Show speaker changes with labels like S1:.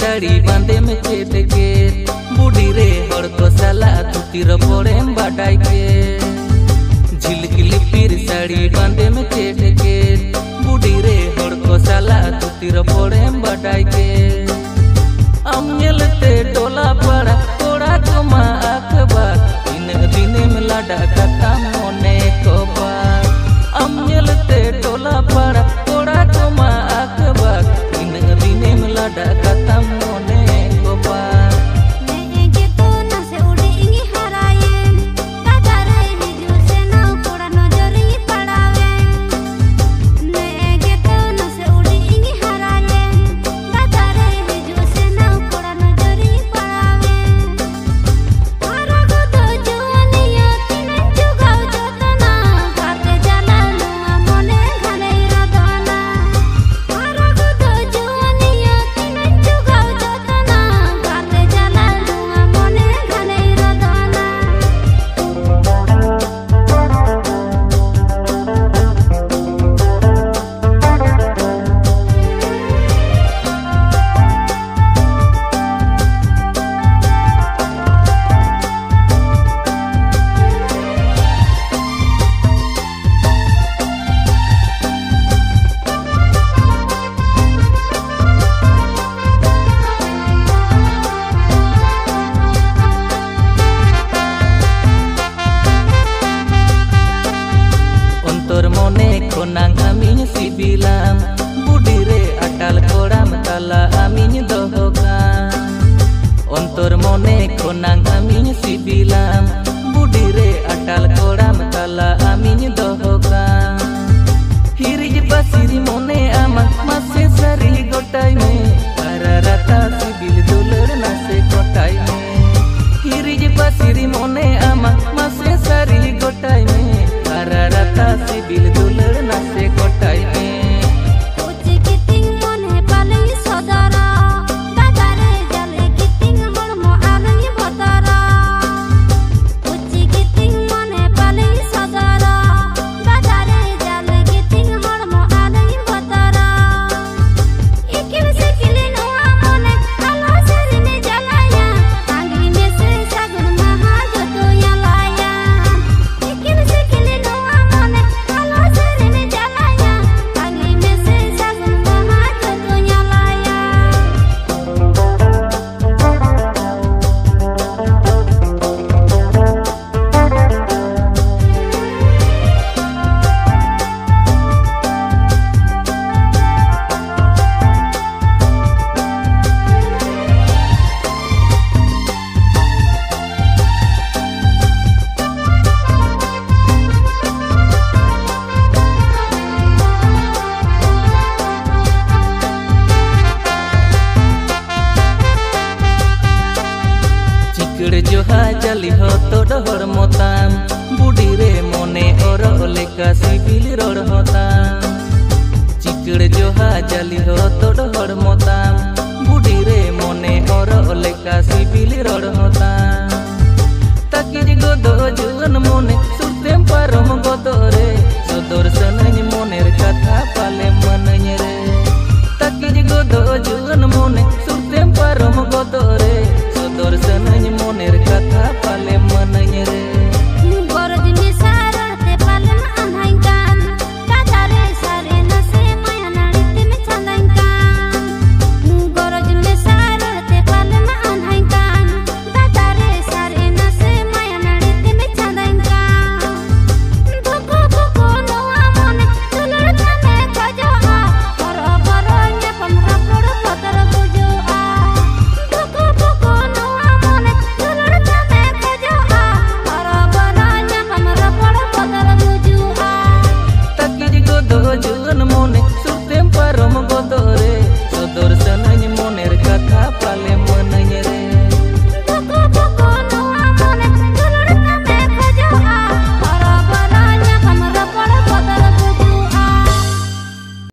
S1: साड़ी बांधे में चेत के बूढ़ी रे हर को साला तू तीर पड़े बाटाई के झिलकिली पीर साड़ी बांधे में चेत के बूढ़ी रे हर को साला तू तीर पड़े बाटाई के अमयलते टोला पड़ा थोड़ा कमा अखबार इन दिने में लाडा कथा मोने को बार अमयलते टोला पड़ा थोड़ा कमा अखबार इन दिने में लाडा कथा मोने को बार konang amin sibilam budi re atal koram tala amin dohokan ontor mone konang amin sibilam budi re atal koram tala amin dohokan hirij pasiri mone amak mase sari gotai me ararata sibil dular nase gotai me hirij pasiri mone amak mase sari gotai me ararata sibil dular nase gotai me जोहा जली हो तो डहर मोताम बुढ़ी रे मोने और लेका सिबिल रोड होताम चिकड़ जोहा जली हो तो डहर मोताम बुढ़ी रे मोने और लेका सिबिल रोड होताम ताकिर गोदो जुवन मोने सुरतेम पारम गोदो रे सदर सनन मोनेर